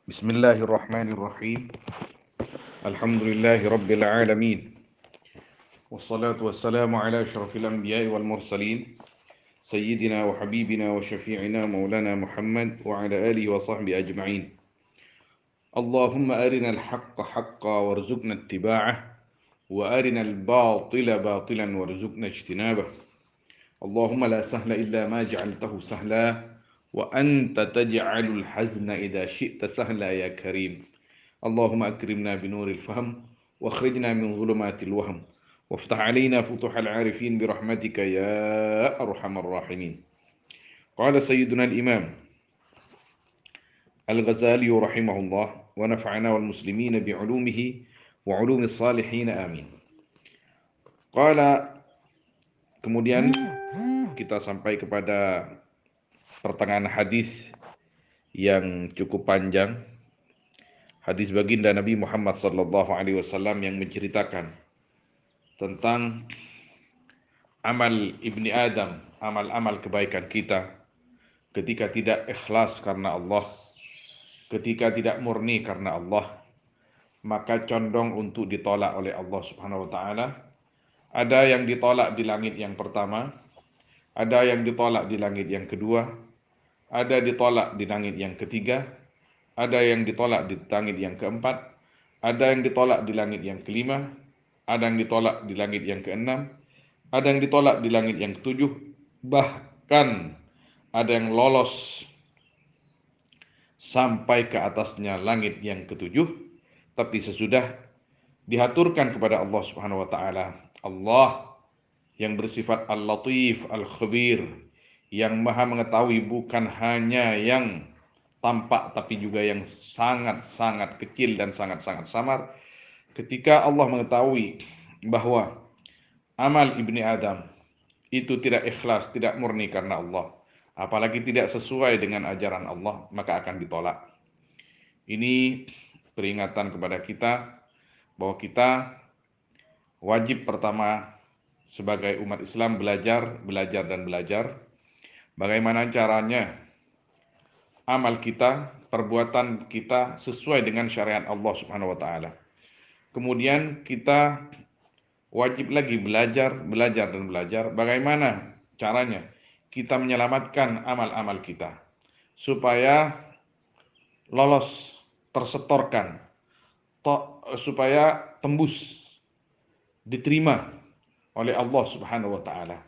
Bismillahirrahmanirrahim. Alhamdulillahi rabbil alamin. Wassalatu wassalamu ala asyrafil anbiya'i wal mursalin. Sayyidina wa habibina wa syafi'ina maulana Muhammad wa ala alihi wa sahbihi ajma'in. Allahumma arina al-haqqa haqqa warzuqna ittiba'ah wa arina al-batila batilan warzuqna ijtinabah. Allahumma la sahla illa ma ja'altahu sahla wa anta taj'alul hazna idza syi'ta sahla ya karim. Allahumma akrimna binuril fahm wa akhrijna min dhulumatil wahm waftah alaina futuhal arifin birahmatika ya arhamar rahimin. Qala sayyiduna al-imam Al-Ghazali rahimahullah wa nafa'ana wal muslimina bi'ulumihi wa ulumis salihin amin. Qala, kemudian kita sampai kepada pertengahan hadis yang cukup panjang, hadis baginda Nabi Muhammad sallallahu alaihi wasallam yang menceritakan tentang amal ibni Adam, amal-amal kebaikan kita ketika tidak ikhlas karena Allah, ketika tidak murni karena Allah, maka condong untuk ditolak oleh Allah Subhanahu wa taala. Ada yang ditolak di langit yang pertama, ada yang ditolak di langit yang kedua, ada ditolak di langit yang ketiga, ada yang ditolak di langit yang keempat, ada yang ditolak di langit yang kelima, ada yang ditolak di langit yang keenam, ada yang ditolak di langit yang ketujuh, bahkan ada yang lolos sampai ke atasnya langit yang ketujuh, tapi sesudah dihaturkan kepada Allah Subhanahu wa taala. Allah yang bersifat Al-Latif, Al-Khabir, yang maha mengetahui bukan hanya yang tampak tapi juga yang sangat-sangat kecil dan sangat-sangat samar. Ketika Allah mengetahui bahwa amal ibni Adam itu tidak ikhlas, tidak murni karena Allah, apalagi tidak sesuai dengan ajaran Allah, maka akan ditolak. Ini peringatan kepada kita bahwa kita wajib pertama sebagai umat Islam belajar bagaimana caranya amal kita, perbuatan kita sesuai dengan syariat Allah Subhanahu wa taala. Kemudian kita wajib lagi belajar bagaimana caranya kita menyelamatkan amal-amal kita supaya lolos, tersetorkan, supaya tembus, diterima oleh Allah Subhanahu wa taala.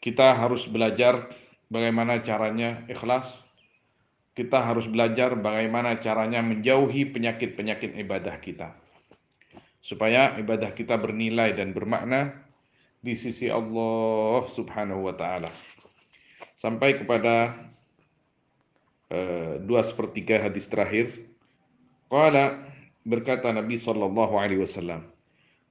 Kita harus belajar bagaimana caranya ikhlas. Kita harus belajar bagaimana caranya menjauhi penyakit-penyakit ibadah kita, supaya ibadah kita bernilai dan bermakna di sisi Allah Subhanahu wa taala. Sampai kepada 2/3 hadis terakhir. Qala, berkata Nabi sallallahu alaihi wasallam,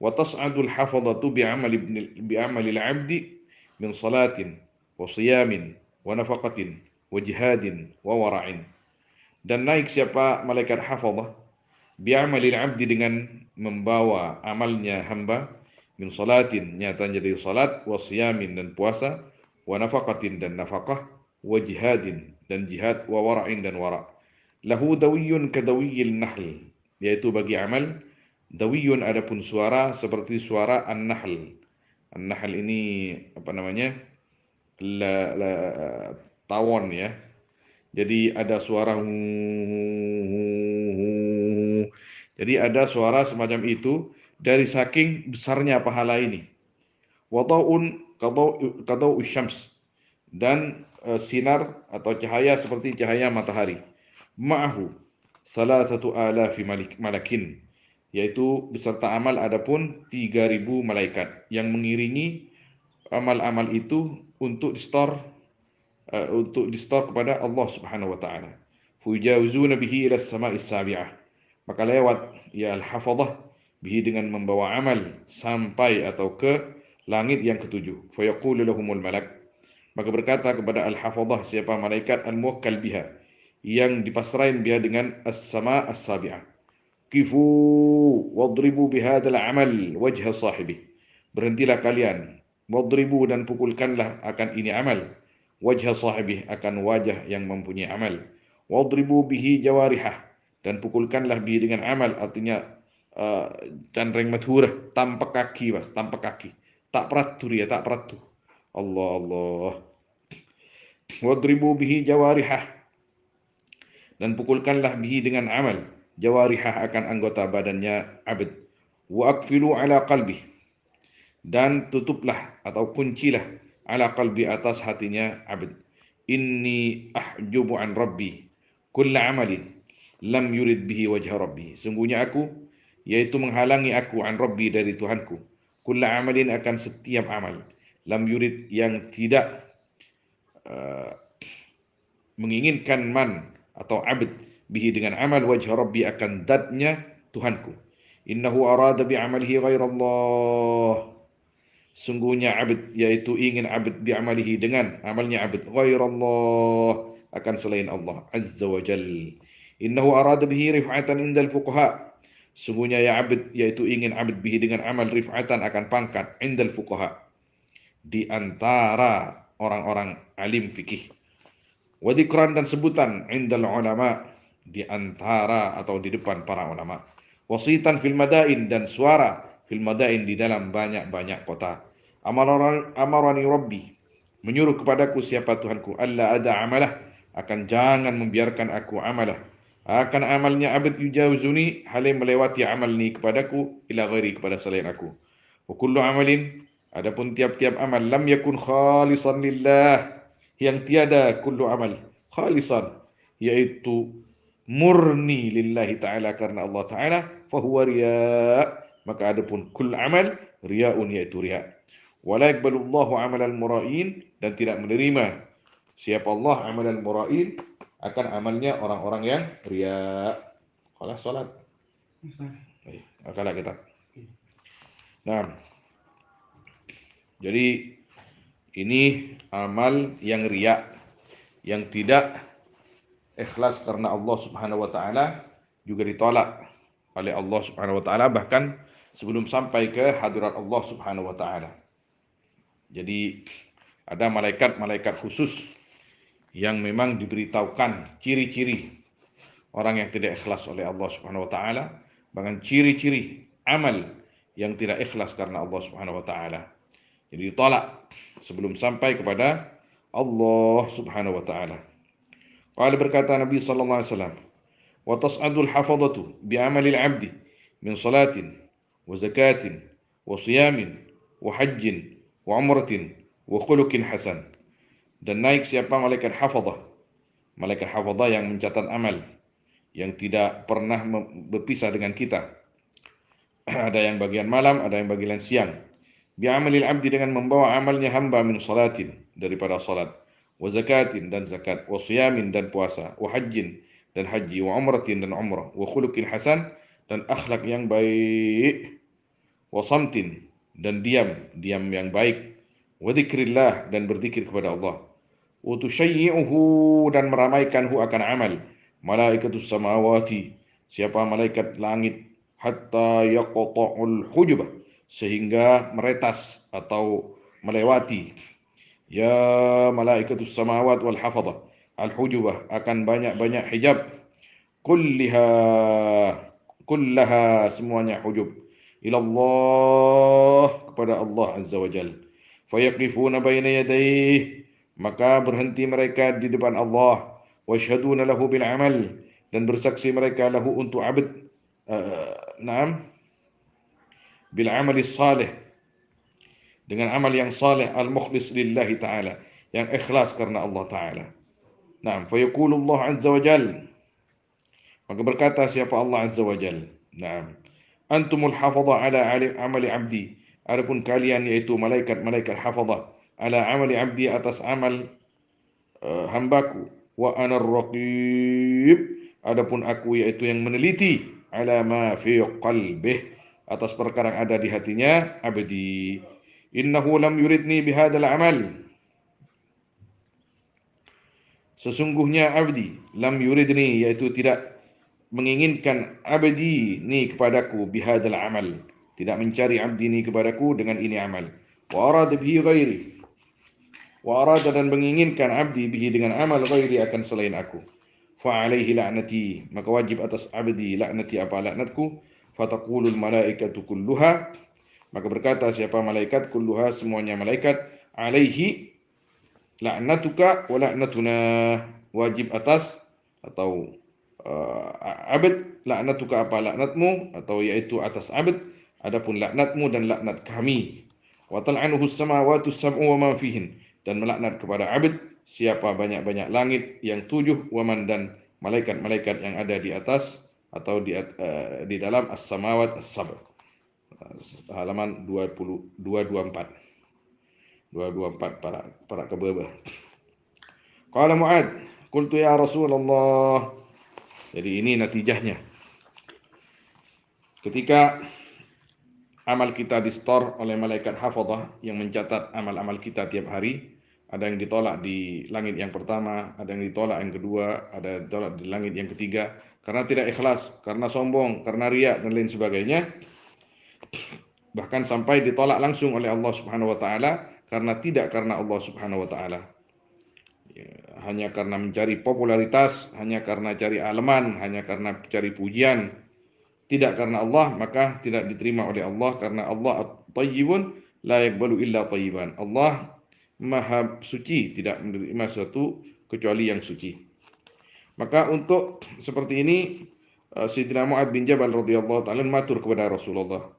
wa tas'adul hafadhatu bi'amalil 'abdi min salatin wa siyamin wa nafaqatin wa jihadin wa wara'in. Dan naik siapa malaikat hafadhah bi'amalil 'abdi, dengan membawa amalnya hamba, min salatin, nyatanya dari salat, wa siyamin, dan puasa, wa nafaqatin, dan nafkah, wa jihadin, dan jihad, wa wara'in, dan wara'. Lahu dawiyun kadawiyil nahl, yaitu bagi amal dawiyun adapun suara seperti suara an-nahl. An-nahl ini apa namanya? Tawon ya. Jadi ada suara jadi ada suara semacam itu dari saking besarnya pahala ini. Wada'un qadau syams, dan sinar atau cahaya seperti cahaya matahari. Ma'ahu salasatu alafi malakin, yaitu beserta amal adapun 3.000 malaikat yang mengiringi amal-amal itu untuk di-store kepada Allah Subhanahu wa taala. Fujawzuna bihi ila as-sama'is sabi'ah, maka lewat ya al-hafadhah bihi, dengan membawa amal sampai atau ke langit yang ketujuh. Fayaqulu lahumul malak, maka berkata kepada al-hafadhah siapa malaikat al-muwakkal biha, yang dipasrahin biha dengan as-sama' as-sabi'ah, kifu wadribu bihadzal amal wajha sahibi, berhentilah kalian, wadribu, dan pukulkanlah akan ini amal, wajha sahibi, akan wajah yang mempunyai amal, wadribu bihi jawarihah, dan pukulkanlah bihi dengan amal, artinya canreng madhurah, tampak kaki Mas, tampak kaki, tak peratu ya, tak peratu. Allah Allah. Wadribu bihi jawarihah, dan pukulkanlah bihi dengan amal, jawarihah akan anggota badannya abd. Wa aqfilu ala qalbi, dan tutuplah atau kuncilah ala qalbi, atas hatinya abd. Inni ahjubu an rabbi kulla amalin lam yurid bihi wajha rabbi. Sungguhnya aku, yaitu menghalangi aku, an rabbi, dari Tuhanku, kulla amalin, akan setiap amal, lam yurid, yang tidak uh, menginginkan man atau abd, bihi dengan amal, wajha rabbi, akan datnya Tuhanku. Innahu arada bi amalihi ghairallah. Sungguhnya abd, yaitu ingin abd, bi amalihi, dengan amalnya abd, ghairallah, akan selain Allah azza wa jal. Innahu arada bihi rif'atan indal fuqaha. Sungguhnya ya abd, yaitu ingin abd, bihi dengan amal, rif'atan, akan pangkat, indal fuqaha, di antara orang-orang alim fikih. Wa dzikran, dan sebutan, indal ulama, di antara atau di depan para ulama. Wasitan fil madain, dan suara fil madain, di dalam banyak-banyak kota. Amarani rabbi, menyuruh kepadaku siapa Tuhanku, alla ada amalah, akan jangan membiarkan aku amalah, akan amalnya abad, yujawzuni, halim melewati amal ni kepadaku, ila ghairi, kepada selain aku. Wa kullu amalin, adapun tiap-tiap amal, lam yakun khalisan lillah, yang tiada kullu amal khalisan, yaitu murni lillahi ta'ala, karena Allah ta'ala, fahuwa riya', maka adapun kull amal ria'un, yaitu riya'. Wala yakbalullahu amal al-mura'in, dan tidak menerima siapa Allah amal al-mura'in, akan amalnya orang-orang yang riya'. Kalau salat akalah kita. Nah, jadi ini amal yang riya', yang tidak ikhlas karena Allah Subhanahu wa taala, juga ditolak oleh Allah Subhanahu wa taala, bahkan sebelum sampai ke hadirat Allah Subhanahu wa taala. Jadi ada malaikat-malaikat khusus yang memang diberitahukan ciri-ciri orang yang tidak ikhlas oleh Allah Subhanahu wa taala, bahkan ciri-ciri amal yang tidak ikhlas karena Allah Subhanahu wa taala. Jadi ditolak sebelum sampai kepada Allah Subhanahu wa taala. Qala, berkata Nabi sallallahu alaihi wasallam, wa tas'adul hafadhatu bi amalil 'abdi min salatin wa zakatin wa siyamin wa hajjin wa umratin wa khuluqin hasan. Dan naik siapa malaikat hafadhah, malaikat hafadhah yang mencatat amal, yang tidak pernah berpisah dengan kita. Ada yang bagian malam, ada yang bagian siang. Bi amalil 'abdi, dengan membawa amalnya hamba, min salatin, daripada salat, wa zakatin, dan zakat, wa siyamin, dan puasa, wa hajjin, dan haji, wa umratin, dan umrah, wa khuluqin hasan, dan akhlak yang baik, wa samtin, dan diam yang baik, wa dzikrillah, dan berzikir kepada Allah, wa tusyayyi'uhu, dan meramaikanhu, akan amal, malaikatus samawati, siapa malaikat langit, hatta yaqta'ul hujubah, sehingga meretas atau melewati, ya malaikatus samawat wal hafadhah, al hujubah, akan banyak-banyak hijab, kullaha semuanya hujub, ilallah, kepada Allah azza wa jal. Fayaqifuna baina yadayhi, maka berhenti mereka di depan Allah, washhaduna lahu bil amal, dan bersaksi mereka lahu, untuk abd, naam, bil amali salih, dengan amal yang saleh, al mukhlis lillahi ta'ala, yang ikhlas karena Allah ta'ala. Naam, fayaqulu Allah azza wa jal, maka berkata siapa Allah azza wa jal, naam, antumul hafadha ala amali abdi, adapun kalian, yaitu malaikat-malaikat hafadhah, ala amali abdi, atas amal hambaku, wa anar raqib, adapun aku, yaitu yang meneliti, ala ma fi qalbih, atas perkara yang ada di hatinya abdi. Innahu lam yuridni bihadzal amal, sesungguhnya abdi, lam yuridni, yaitu tidak menginginkan abdi ni kepadaku, bihadzal amal, tidak mencari abdi ni kepadaku dengan ini amal, wa arada bihi ghairi, wa arada, dan menginginkan abdi bihi dengan amal, ghairi, akan selain aku. fa alaihi la'nati, maka wajib atas abdi laknati apa laknatku. Fataqulul malaikatu kulluha, maka berkata siapa malaikat, kulluha semuanya malaikat, alaihi la'natuka wa la'natuna, wajib atas atau abd laknatuka apa laknatmu, atau yaitu atas abd adapun laknatmu dan laknat kami. Wa tal'anuhu samawati sab'u wa man fihin, dan melaknat kepada abd siapa banyak-banyak langit yang 7, waman dan malaikat-malaikat yang ada di atas atau di dalam as-samawat as-sab'. Halaman 224 para kebebah. Qala Mu'ad, qultu ya Rasulullah. Jadi ini natijahnya. Ketika amal kita di-store oleh malaikat hafadzah yang mencatat amal-amal kita tiap hari, ada yang ditolak di langit yang pertama, ada yang ditolak yang kedua, ada yang ditolak di langit yang ketiga, karena tidak ikhlas, karena sombong, karena riya dan lain sebagainya. Bahkan sampai ditolak langsung oleh Allah Subhanahu wa taala karena Allah Subhanahu wa taala. Hanya karena mencari popularitas, hanya karena cari aleman, hanya karena cari pujian, tidak karena Allah, maka tidak diterima oleh Allah, karena Allah at-tayyibun la yaqbalu illa tayyiban. Allah Maha suci, tidak menerima sesuatu kecuali yang suci. Maka untuk seperti ini Sayyidina Mu'ad bin Jabal radhiyallahu ta'ala matur kepada Rasulullah.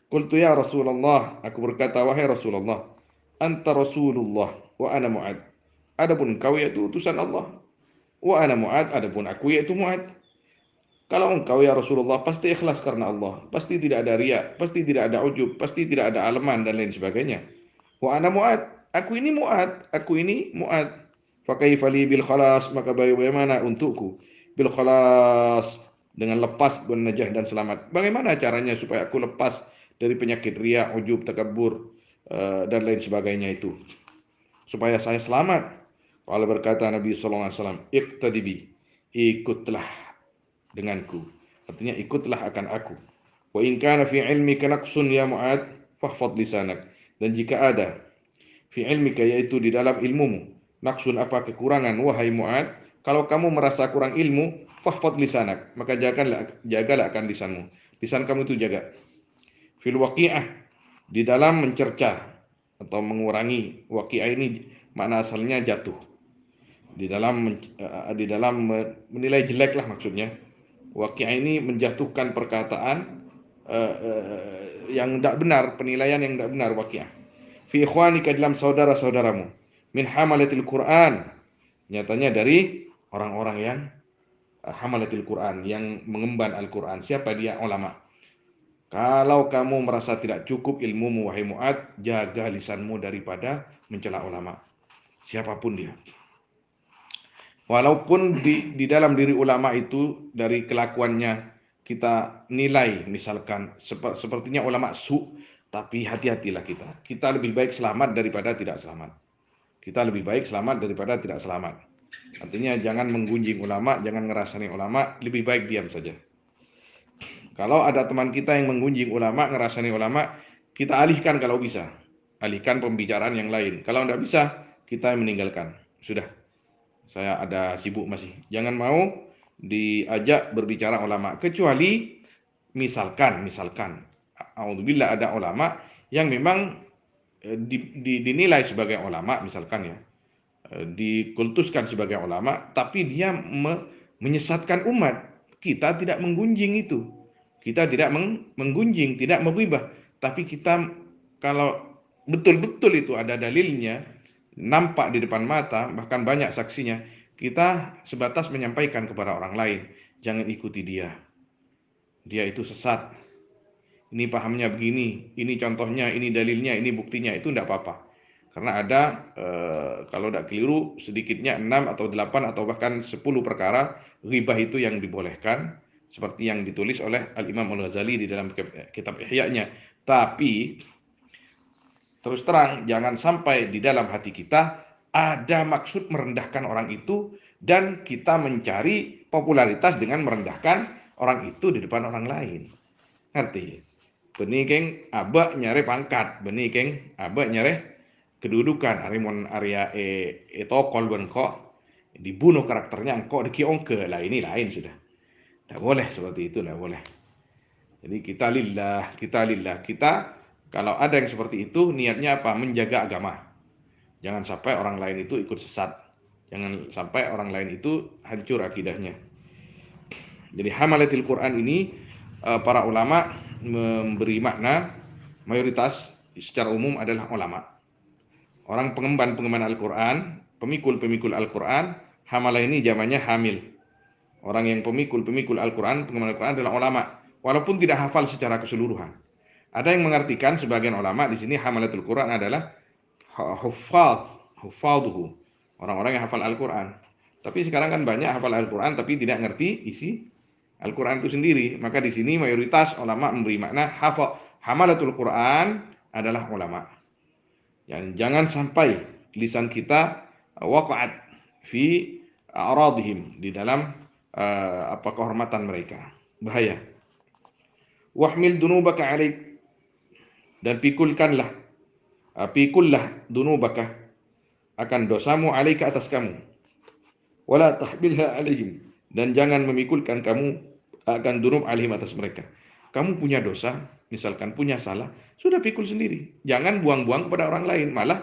Qultu ya Rasulullah, aku berkata wahai Rasulullah, anta Rasulullah wa ana Mu'ad. Adapun engkau yaitu utusan Allah. Wa ana Mu'ad, adapun aku yaitu Mu'ad. Kalau engkau ya Rasulullah pasti ikhlas karena Allah, pasti tidak ada riya, pasti tidak ada ujub, pasti tidak ada aleman dan lain sebagainya. Wa ana Mu'ad, aku ini Mu'ad, aku ini Mu'ad. Fa kaifa li bil khalas, maka bagaimana untukku bil khalas, dengan lepas dan najah dan selamat. Bagaimana caranya supaya aku lepas dari penyakit riya, ujub, takabur dan lain sebagainya itu, supaya saya selamat. Kalau berkata Nabi sallallahu alaihi wasallam, iqtadi bi, ikutlah denganku, artinya ikutlah akan aku. Wa in kana fi ilmika naqsun ya Mu'ad fahfadh lisanak, dan jika ada fi ilmika yaitu di dalam ilmumu, naqsun apa kekurangan wahai Mu'ad, kalau kamu merasa kurang ilmu, fahfadh lisanak, maka jagalah akan lisanmu. Lisan kamu itu jaga. Fil waqi'ah, di dalam mencerca atau mengurangi. Waqi'ah ini makna asalnya jatuh. Di dalam menilai jelek lah maksudnya. Waqi'ah ini menjatuhkan perkataan yang tidak benar, penilaian yang tidak benar, waqi'ah. Fi ikhwanika, dalam saudara-saudaramu, min hamalatil Quran, nyatanya dari orang-orang yang hamalatil Quran, yang mengemban Al-Quran. Siapa dia? Ulama. Kalau kamu merasa tidak cukup ilmumu wahai Mu'ad, jaga lisanmu daripada mencela ulama, siapapun dia. Walaupun di dalam diri ulama itu dari kelakuannya kita nilai, misalkan sepertinya ulama su, tapi hati-hatilah kita. Kita lebih baik selamat daripada tidak selamat. Kita lebih baik selamat daripada tidak selamat. Artinya jangan menggunjing ulama, jangan ngerasani ulama, lebih baik diam saja. Kalau ada teman kita yang menggunjing ulama, ngerasani ulama, kita alihkan kalau bisa. Alihkan pembicaraan yang lain. Kalau tidak bisa, kita meninggalkan. Sudah. Saya ada sibuk masih. Jangan mau diajak berbicara ulama, kecuali misalkan auzubillah, ada ulama yang memang dinilai sebagai ulama, misalkan ya, dikultuskan sebagai ulama, tapi dia menyesatkan umat. Kita tidak menggunjing itu. Kita tidak menggunjing, tidak menggibah, tapi kita kalau betul-betul itu ada dalilnya, nampak di depan mata, bahkan banyak saksinya, kita sebatas menyampaikan kepada orang lain, jangan ikuti dia. Dia itu sesat. Ini pahamnya begini, ini contohnya, ini dalilnya, ini buktinya, itu tidak apa-apa. Karena ada, kalau tidak keliru, sedikitnya 6 atau 8 atau bahkan 10 perkara ghibah itu yang dibolehkan, seperti yang ditulis oleh Al-Imam Al-Ghazali di dalam kitab Ihya-nya. Tapi terus terang, jangan sampai di dalam hati kita ada maksud merendahkan orang itu, dan kita mencari popularitas dengan merendahkan orang itu di depan orang lain. Ngerti? Benih keng abak nyare pangkat, benih keng abak nyare kedudukan, harimun area tokol ben kok dibunuh karakternya, engkau dikiongke lah, ini lain sudah. Tidak boleh seperti itu, tidak boleh. Jadi kita kalau ada yang seperti itu niatnya apa? Menjaga agama. Jangan sampai orang lain itu ikut sesat. Jangan sampai orang lain itu hancur akidahnya. Jadi hamalatil Quran ini para ulama memberi makna, mayoritas secara umum adalah ulama. Orang pengemban Al-Quran, pemikul Al-Quran, hamalah ini zamannya hamil. Orang yang pemikul Al-Quran, pengemban Al-Quran adalah ulama, walaupun tidak hafal secara keseluruhan. Ada yang mengartikan sebagian ulama di sini hamalatul Quran adalah hufadhuhu, orang-orang yang hafal Al-Quran. Tapi sekarang kan banyak hafal Al-Quran tapi tidak ngerti isi Al-Quran itu sendiri. Maka di sini mayoritas ulama memberi makna hamalatul Quran adalah ulama. Jangan sampai lisan kita waqa'at fi a'radihim, di dalam kehormatan mereka. Bahaya. Wahmil dunubaka alaik, dan pikullah dunubaka, akan dosamu alaika, atas kamu. Wala tahbilha alaihim, dan jangan memikulkan kamu akan dunub alaihim, atas mereka. Kamu punya dosa, misalkan punya salah, sudah pikul sendiri. Jangan buang-buang kepada orang lain. Malah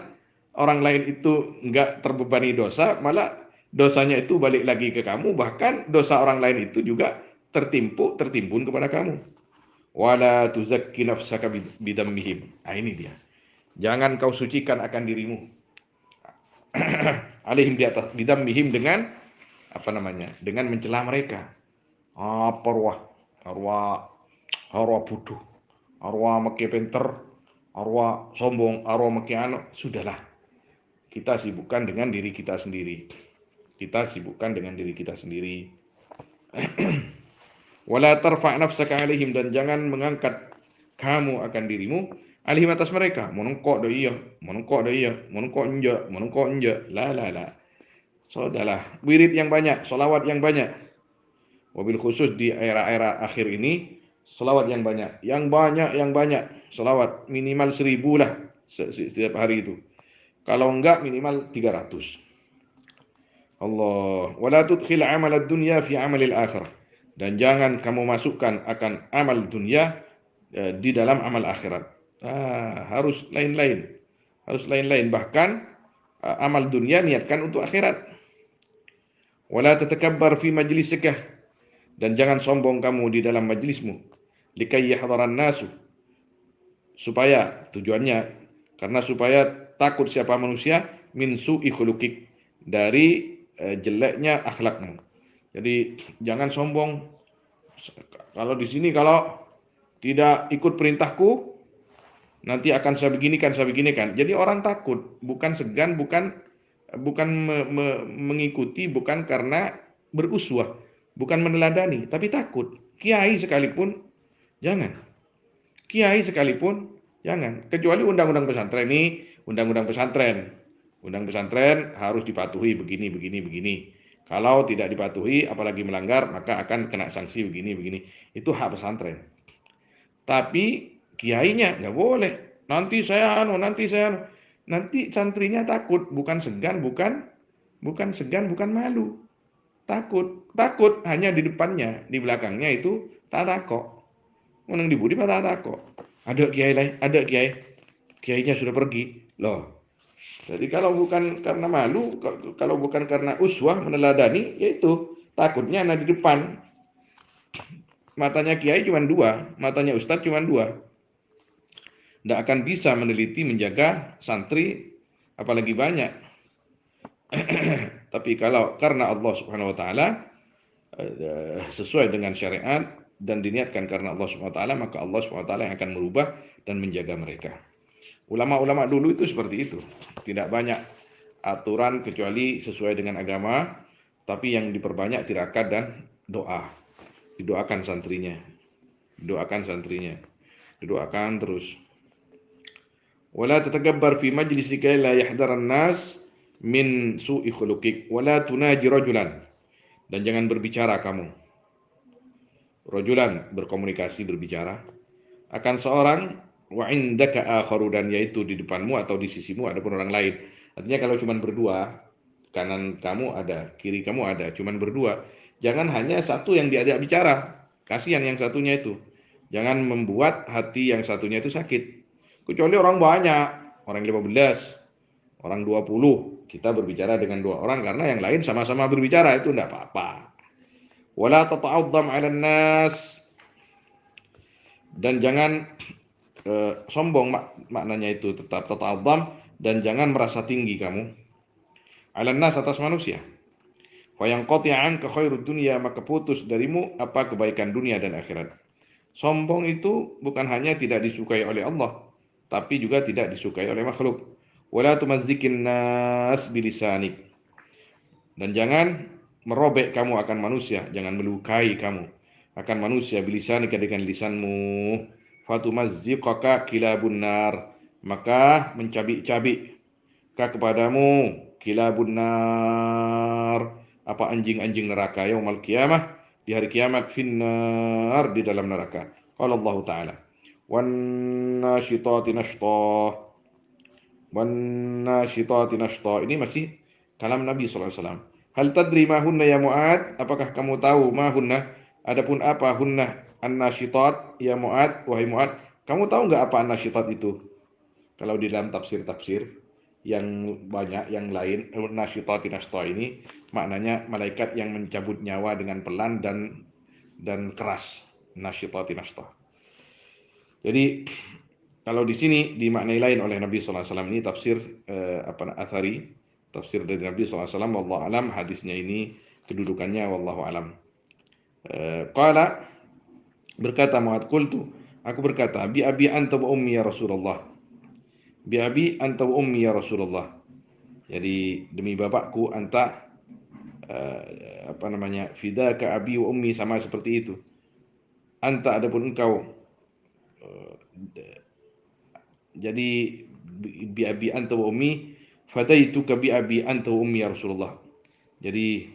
orang lain itu enggak terbebani dosa, malah dosanya itu balik lagi ke kamu. Bahkan dosa orang lain itu juga tertimbun kepada kamu. Wala tuzakki nafsaka bidammihim. Nah, ini dia. Jangan kau sucikan akan dirimu. Alaihim, di atas, bidammihim, dengan dengan mencela mereka. Arwah bodoh, arwah make pinter, arwah sombong, arwah make sudahlah. Kita sibukkan dengan diri kita sendiri. Wala tarfa' nafsaka alaihim, dan jangan mengangkat kamu akan dirimu alaihim, atas mereka. Menengkok dah enjak. La. Saudahlah, wirid yang banyak, salawat yang banyak. Wabil khusus di era-era akhir ini, salawat yang banyak. Salawat minimal 1000 lah setiap hari itu. Kalau enggak minimal 300. Allah. Wala tudkhil amal ad-dunya fi amalil akhirah. Dan jangan kamu masukkan akan amal dunia di dalam amal akhirat. Harus lain-lain. Bahkan amal dunia niatkan untuk akhirat. Wala tatakabbar fi majlisika, dan jangan sombong kamu di dalam majlismu. Likai yahdharan nasu, supaya tujuannya karena supaya takut siapa manusia min su'i khuluqik, dari jeleknya akhlakmu. Jadi jangan sombong. Kalau di sini kalau tidak ikut perintahku nanti akan saya beginikan. Jadi orang takut, bukan segan, bukan mengikuti, bukan karena beruswah, bukan meneladani, tapi takut. Kiai sekalipun jangan. Kecuali undang-undang pesantren ini, undang-undang pesantren harus dipatuhi begini. Kalau tidak dipatuhi, apalagi melanggar, maka akan kena sanksi begini. Itu hak pesantren. Tapi kiainya nggak boleh. Nanti santrinya takut, bukan segan, bukan malu. Takut hanya di depannya, di belakangnya itu tak takut. Menang di budi tak takut. Ada kiainya sudah pergi. Loh. Jadi kalau bukan karena malu, kalau bukan karena uswah, meneladani, yaitu takutnya ada di depan. Matanya kiai cuma 2, matanya ustadz cuma 2. Tidak akan bisa meneliti, menjaga santri, apalagi banyak. Tapi kalau karena Allah Subhanahu wa taala, sesuai dengan syariat dan diniatkan karena Allah Subhanahu wa taala, maka Allah Subhanahu wa taala yang akan merubah dan menjaga mereka. Ulama-ulama dulu itu seperti itu. Tidak banyak aturan kecuali sesuai dengan agama, tapi yang diperbanyak tirakat dan doa. Didoakan santrinya. Didoakan terus. Wala tatagabbar fi majlisika la yahdaran nas min su'i khuluqik wala tunaji rajulan. Dan jangan berbicara kamu. Rajulan, berkomunikasi, berbicara akan seorang, wa indaka akharu, dan yaitu di depanmu atau di sisimu ada pun orang lain. Artinya kalau cuma berdua, kanan kamu ada, kiri kamu ada, cuman berdua. Jangan hanya satu yang diajak bicara, kasihan yang satunya itu. Jangan membuat hati yang satunya itu sakit. Kecuali orang banyak, orang 15, orang 20, kita berbicara dengan 2 orang karena yang lain sama-sama berbicara, itu tidak apa-apa. Wala tata'azzam 'alan nas, dan jangan sombong, maknanya itu tetap tata'azzam, dan jangan merasa tinggi kamu 'alan nas, atas manusia. Fa yanqati 'anka khairud dunya, maka putus darimu apa kebaikan dunia dan akhirat. Sombong itu bukan hanya tidak disukai oleh Allah, tapi juga tidak disukai oleh makhluk. Wala tumazzikin nas bilisanik, dan jangan merobek kamu akan manusia, jangan melukai kamu akan manusia bilisanika, dengan lisanmu. Fatumazziqaka kilabun nar, maka mencabik-cabik kepadamu kilabun nar, apa, anjing-anjing neraka, yaumul qiyamah, di hari kiamat, finnar, di dalam neraka. Qala Allah Ta'ala, wan nasyitati nashta, wan nasyitati nashta. Ini masih kalam Nabi sallallahu alaihi wasallam. Hal tadri ma hunna ya Mu'ad? Apakah kamu tahu ma hunna? Adapun apa hunna an-nasyitat ya Mu'ad, wahai Mu'ad, kamu tahu nggak apa an-nasyitat itu? Kalau di dalam tafsir-tafsir yang banyak yang lain, nasyitati nashta ini maknanya malaikat yang mencabut nyawa dengan pelan dan keras. Nasyitati nashta. Jadi kalau di sini dimaknai lain oleh Nabi sallallahu alaihi wasallam, ini tafsir athari, tafsir dari Nabi sallallahu alaihi wasallam, wallahu alam, hadisnya ini kedudukannya wallahu alam. Qala, berkata Mu'adz, qultu, aku berkata, bi abi anta wa ummi ya Rasulullah. Bi abi anta wa ummi ya Rasulullah. Jadi demi bapakku anta, fidaka abi wa ummi, sama seperti itu. Anta, adapun engkau, jadi bi abi anta wa ummi, fadaituka bi abi anta wa ummi ya Rasulullah. Jadi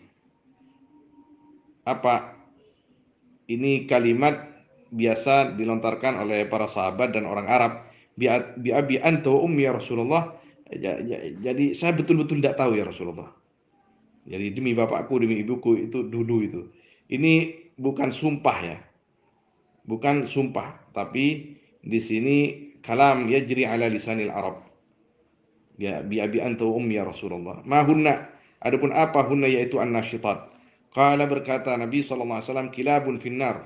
apa, ini kalimat biasa dilontarkan oleh para sahabat dan orang Arab. Bi abi anta wa ummi ya Rasulullah. Jadi saya betul-betul tidak tahu ya Rasulullah. Jadi demi bapakku, demi ibuku, itu dulu itu. Ini bukan sumpah ya. Bukan sumpah, tapi di sini kalam yajri ala lisanil Arab. Ya, bi abi anta wa ummi ya Rasulullah. Ma hunna, adapun apa hunna, yaitu an-nasyitat. Qala, berkata Nabi sallallahu alaihi wasallam, kilabun finnar,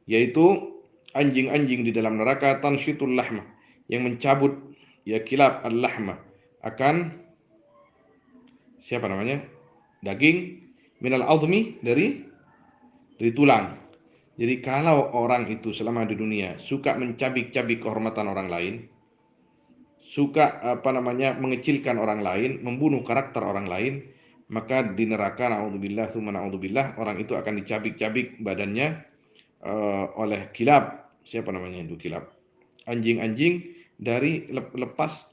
yaitu anjing-anjing di dalam neraka, tansyitul lahma, yang mencabut, ya, kilab al-lahma, akan siapa namanya? Daging, minal azmi, dari tulang. Jadi kalau orang itu selama di dunia suka mencabik-cabik kehormatan orang lain, suka mengecilkan orang lain, membunuh karakter orang lain, maka di neraka, naudzubillah tsumma naudzubillah, orang itu akan dicabik-cabik badannya oleh kilab. Siapa namanya itu kilab? Anjing-anjing, dari lepas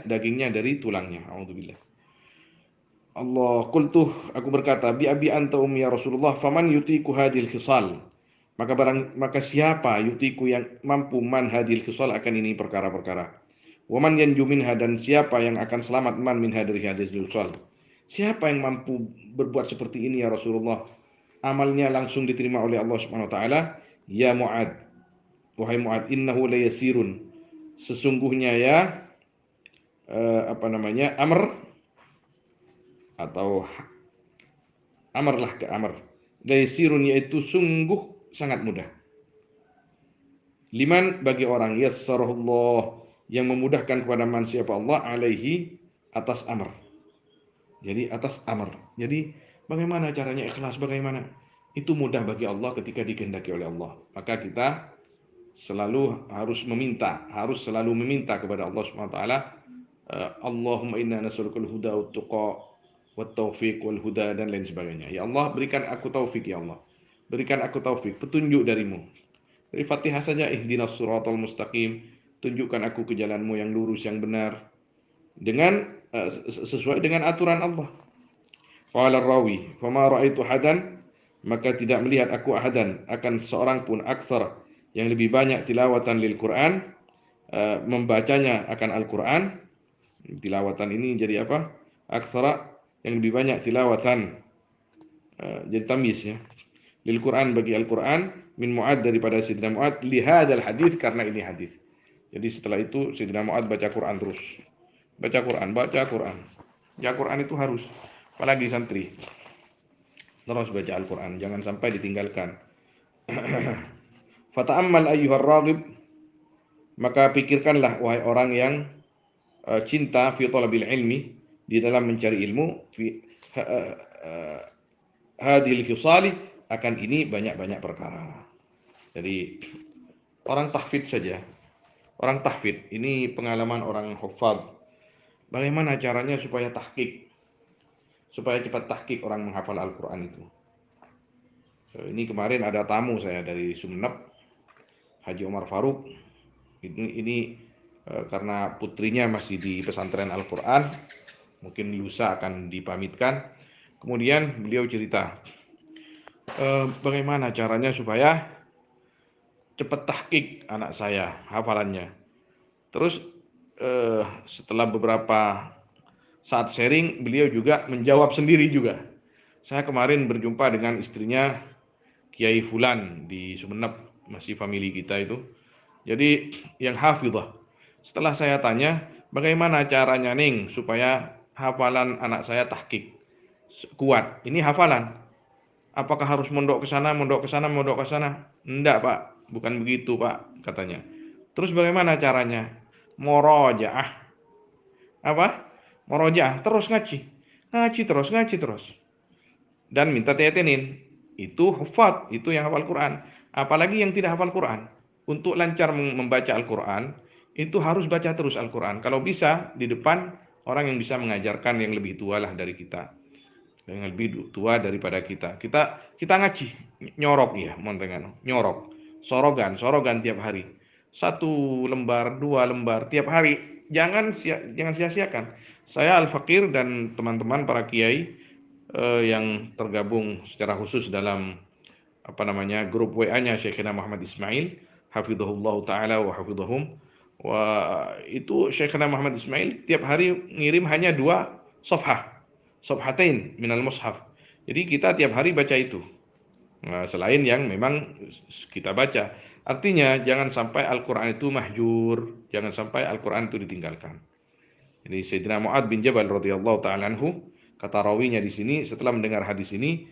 dagingnya dari tulangnya. Naudzubillah. Allah, qultu, aku berkata, bi abi anta ummi ya Rasulullah, faman yutiku hadil khisal. Maka siapa yutiku, yang mampu, man hadil khisal, akan ini perkara-perkara. Waman yanju minha, dan siapa yang akan selamat, man min hadil khisal. Siapa yang mampu berbuat seperti ini ya Rasulullah? Amalnya langsung diterima oleh Allah Subhanahu wa taala. Ya Mu'ad, wahai Mu'ad, innahu layasirun, sesungguhnya ya amr, atau ke amr. Layasirun, yaitu sungguh sangat mudah. Liman, bagi orang, yassarahullah, yang memudahkan kepada man, siapa Allah, alaihi, atas amr. Jadi atas amr. Jadi bagaimana caranya ikhlas, bagaimana? Itu mudah bagi Allah ketika dikehendaki oleh Allah. Maka kita harus selalu meminta kepada Allah Subhanahu wa taala, Allahumma inna nas'alukal huda wat tuqa wat taufiq wal huda, dan lain sebagainya. Ya Allah, berikan aku taufik, ya Allah. Berikan aku taufik, petunjuk darimu. Dari Fatihah saja, ihdinas siratal mustaqim, tunjukkan aku ke jalanmu yang lurus, yang benar, dengan sesuai dengan aturan Allah. Qala rawi, fama ra'aitu hadan, maka tidak melihat aku ahadan, akan seorang pun, aktsar, yang lebih banyak, tilawatan lil Quran, membacanya akan Al-Quran. Tilawatan ini jadi apa? aktsara, yang lebih banyak tilawatan, jadi tamyiz ya, lil Quran, bagi Al-Quran, min Mu'ad, daripada Sayyidina Mu'ad, li hadzal hadis, karena ini hadis. Jadi setelah itu Sayyidina Mu'ad baca Quran terus. Baca Quran, baca Quran. Ya Quran itu harus, apalagi santri. Terus baca Al-Quran, jangan sampai ditinggalkan. Fata'ammal ayyuhar raghib, maka pikirkanlah wahai orang yang cinta fi talabil ilmi, di dalam mencari ilmu, fi hadhil fisali, akan ini banyak-banyak perkara. Jadi orang tahfidz saja. Orang tahfidz ini pengalaman orang hufad. Bagaimana caranya supaya tahqiq, supaya cepat tahqiq orang menghafal Al-Quran itu. Ini kemarin ada tamu saya dari Sumeneb, Haji Omar Faruk. Ini karena putrinya masih di pesantren Al-Quran, mungkin lusa akan dipamitkan. Kemudian beliau cerita, bagaimana caranya supaya cepat tahqiq anak saya hafalannya. Terus setelah beberapa saat sharing, beliau juga menjawab sendiri juga. Saya kemarin berjumpa dengan istrinya Kiai Fulan di Sumeneb, masih famili kita itu. Jadi yang hafizah. Setelah saya tanya, bagaimana caranya Ning supaya hafalan anak saya tahqiq kuat? Ini hafalan. Apakah harus mondok ke sana, mondok ke sana, mondok ke sana? Enggak, Pak. Bukan begitu, Pak, katanya. Terus bagaimana caranya? Morojaah. Apa? Morojaah, terus ngaji. Ngaji terus, ngaji terus. Dan minta tetenin. Itu hufad, itu yang hafal Quran. Apalagi yang tidak hafal Quran. Untuk lancar membaca Al-Quran, itu harus baca terus Al-Quran. Kalau bisa, di depan orang yang bisa mengajarkan, yang lebih tua lah dari kita, yang lebih tua daripada kita. Kita ngaji, nyorok ya, nyorok, sorogan tiap hari. 1 lembar, 2 lembar tiap hari. Jangan sia-siakan. Saya Al-Fakir dan teman-teman para kiai yang tergabung secara khusus dalam grup WA-nya Syekhina Muhammad Ismail, hafizahullah taala wa hafizahum. Itu Syekhina Muhammad Ismail tiap hari ngirim hanya 2 safhatain minal mushaf. Jadi kita tiap hari baca itu. Nah, selain yang memang kita baca. Artinya jangan sampai Al-Quran itu mahjur, jangan sampai Al-Quran itu ditinggalkan. Jadi Sayyidina Mu'ad bin Jabal radhiyallahu ta'ala anhu, kata rawinya di sini, setelah mendengar hadis ini,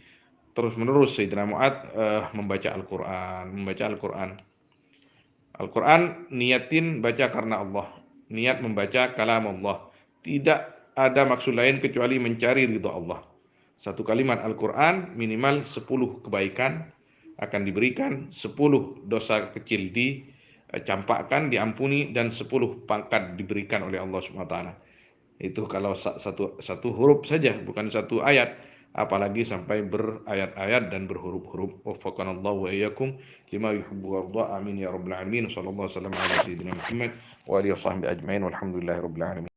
terus menerus Sayyidina Mu'ad membaca Al-Quran, Al-Quran niatin baca karena Allah, niat membaca kalam Allah. Tidak ada maksud lain kecuali mencari ridha Allah. Satu kalimat Al-Quran minimal 10 kebaikan akan diberikan, 10 dosa kecil dicampakkan, diampuni, dan 10 pangkat diberikan oleh Allah SWT. Itu kalau satu huruf saja, bukan satu ayat, apalagi sampai berayat-ayat dan berhuruf-huruf. Waffaqanallahu wa iyyakum lima yuhibbu wa yarda. Amin ya rabbal alamin. Sallallahu alaihi wasallam ala sayyidina Muhammad wa alihi washabbihi ajmain. Walhamdulillahirabbil alamin.